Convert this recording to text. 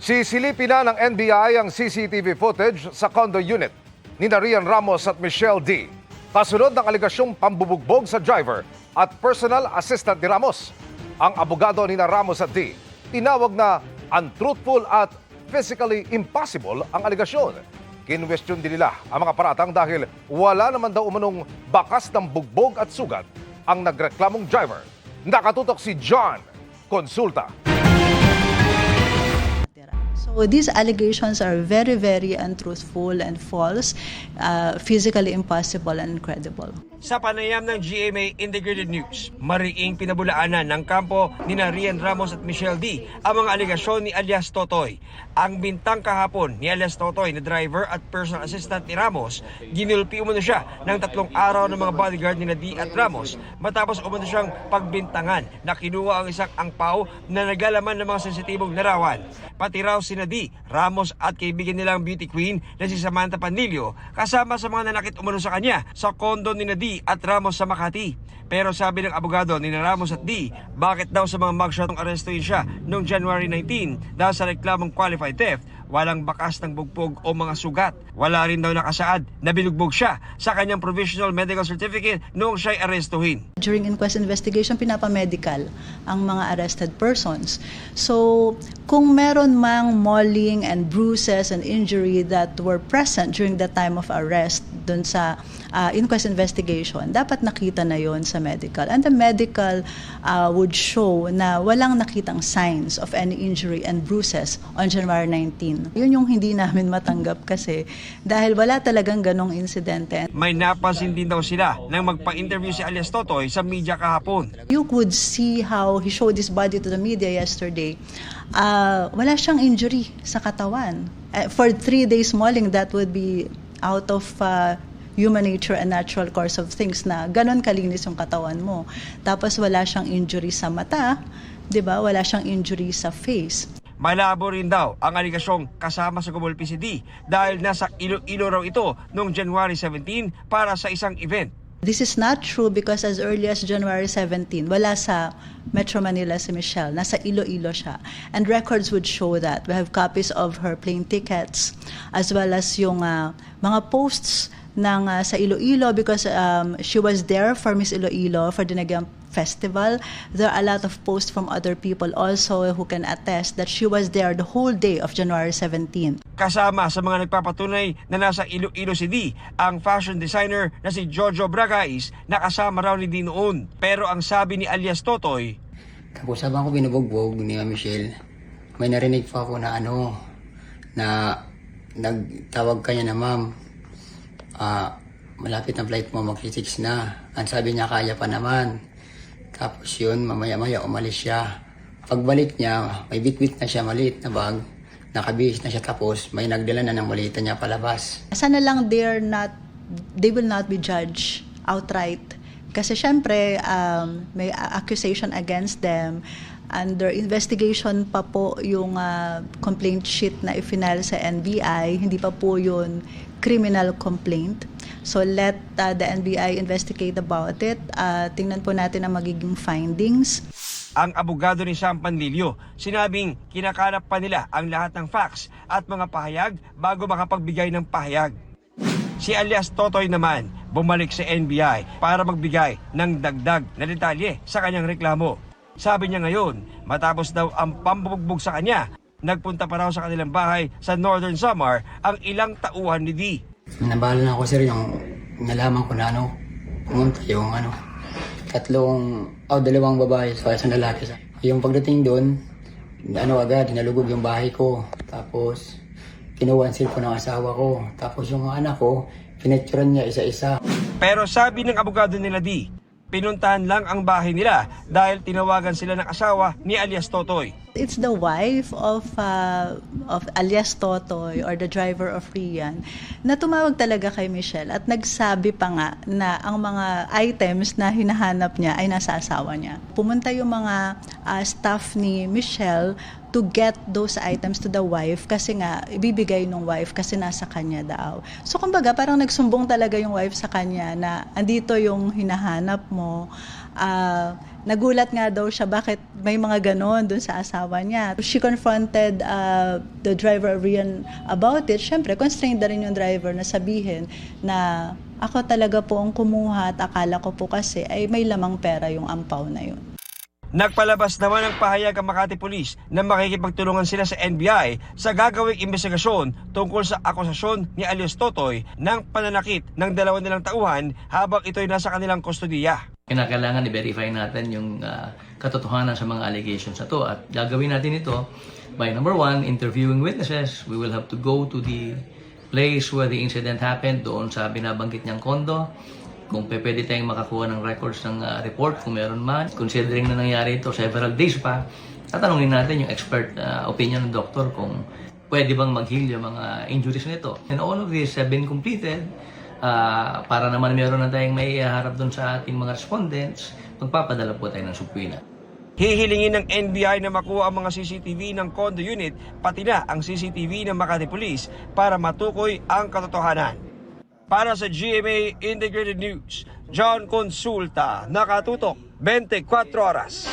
Sisilipin na ng NBI ang CCTV footage sa condo unit ni Rian Ramos at Michelle D. Kasunod ng aligasyong pambubugbog sa driver at personal assistant ni Ramos. Ang abogado ni Ramos at D tinawag na untruthful at physically impossible ang aligasyon. Kinwestiyon din nila ang mga paratang dahil wala naman daw umanong bakas ng bugbog at sugat ang nagreklamong driver. Nakatutok si John Consulta. So these allegations are very, very untruthful and false, physically impossible and incredible. Sa panayam ng GMA Integrated News, mariing pinabulaanan ng kampo ni Rian Ramos at Michelle D ang mga aligasyon ni alias Totoy. Ang bintang kahapon ni alias Totoy na driver at personal assistant ni Ramos, ginulpi umano siya ng 3 araw ng mga bodyguard ni D at Ramos matapos umano siyang pagbintangan na kinuha ang isang angpaw na nagalaman ng mga sensitibong larawan. Pati raw si D, Ramos at kaibigan nilang beauty queen na si Samantha Panlilio kasama sa mga nanakit umano sa kanya sa kondo ni D at Ramos sa Makati. Pero sabi ng abogado ni Ramos at D, bakit daw sa mga mugshot ng arestuin siya noong January 19 dahil sa reklamong qualified theft, walang bakas ng bugbog o mga sugat. Wala rin daw nakasaad na binugbog siya sa kanyang provisional medical certificate noong siya'y arestuhin. During inquest investigation, pinapamedical ang mga arrested persons. So, kung meron mang mauling and bruises and injury that were present during the time of arrest dun sa inquest investigation, dapat nakita na yon sa medical. And the medical would show na walang nakitang signs of any injury and bruises on January 19. Yun yung hindi namin matanggap kasi dahil wala talagang ganong insidente. May napansin din daw sila nang magpa-interview si alias Totoy sa media kahapon. You could see how he showed his body to the media yesterday. Wala siyang injury sa katawan. For 3 days mauling, that would be out of human nature and natural course of things na ganon kalinis yung katawan mo. Tapos wala siyang injury sa mata, 'di ba? Wala siyang injury sa face. Malabo rin daw ang aligasyong kasama sa gumulpi si D dahil nasa Iloilo raw ito noong January 17 para sa isang event. This is not true because as early as January 17, wala sa Metro Manila si Michelle. Nasa Iloilo siya. And records would show that. We have copies of her plane tickets as well as yung mga posts ng sa Iloilo because she was there for Miss Iloilo for the Dinagang Festival. There are a lot of posts from other people also who can attest that she was there the whole day of January 17. Kasama sa mga nagpapatunay na nasa Iloilo si D, ang fashion designer na si Jojo Bragais na kasama raw ni D noon. Pero ang sabi ni alias Totoy, tapos habang ko binubugbog ni Michelle, may narinig pa ako na na nagtawag kanya na ma'am, malapit na flight mo, mag-6 na. Ang sabi niya, kaya pa naman. Tapos yun, mamaya-maya umalis siya. Pagbalik niya, may bitbit na siya, maliit na bag. Nakabihis na siya, tapos may nagdala na ng malita niya palabas. Sana lang they will not be judged outright. Kasi syempre, may accusation against them. Under investigation pa po yung complaint sheet na i-file sa NBI, hindi pa po yun criminal complaint. So let the NBI investigate about it. Tingnan po natin ang magiging findings. ang abogado ni Sam Panlilio, sinabing kinakalap pa nila ang lahat ng facts at mga pahayag bago makapagbigay ng pahayag. Si alias Totoy naman bumalik sa NBI para magbigay ng dagdag na detalye sa kanyang reklamo. Sabi niya ngayon, matapos daw ang pambubugbog sa kanya, nagpunta pa raw sa kanilang bahay sa Northern Samar ang ilang tauhan ni D. Nabahala na ako sir yung nalaman ko na pumunta yung dalawang babae sa isang lalaki. Yung pagdating doon, agad, nalugog yung bahay ko. Tapos, kinuha ang cellphone ng asawa ko. Tapos yung anak ko, pinetsuran niya isa-isa. Pero sabi ng abogado nila D, pinuntahan lang ang bahay nila dahil tinawagan sila ng asawa ni alias Totoy. It's the wife of alias Totoy or the driver of Rian na tumawag talaga kay Michelle at nagsabi pa nga na ang mga items na hinahanap niya ay nasa asawa niya. Pumunta yung mga staff ni Michelle to get those items to the wife kasi nga ibibigay ng wife kasi nasa kanya daw. So kumbaga parang nagsumbong talaga yung wife sa kanya na andito yung hinahanap mo nagulat nga daw siya bakit may mga ganon dun sa asawa niya. She confronted the driver Rian about it. Siyempre, constrained na rin yung driver na sabihin na ako talaga po ang kumuha at akala ko po kasi ay may lamang pera yung ampaw na yun. Nagpalabas naman ng pahayag ang Makati Police na makikipagtulungan sila sa NBI sa gagawing investigasyon tungkol sa akusasyon ni alias Totoy ng pananakit ng 2 nilang tauhan habang ito'y nasa kanilang kustodiya. Kinakailangan i-verify natin yung katotohanan sa mga allegations na to at gagawin natin ito by number 1, interviewing witnesses. We will have to go to the place where the incident happened, doon sa binabanggit niyang kondo. Kung pwede tayong makakuha ng records ng report kung meron man. Considering na nangyari ito several days pa, tatanungin natin yung expert opinion ng doktor kung pwede bang mag-heal yung mga injuries nito. And all of this have been completed para naman meron na tayong may harap doon sa ating mga respondents, magpapadala po tayo ng subpoena. Hihilingin ng NBI na makuha ang mga CCTV ng condo unit pati na ang CCTV ng Makati Police para matukoy ang katotohanan. Para sa GMA Integrated News, John Consulta, Nakatutok, 24 Oras.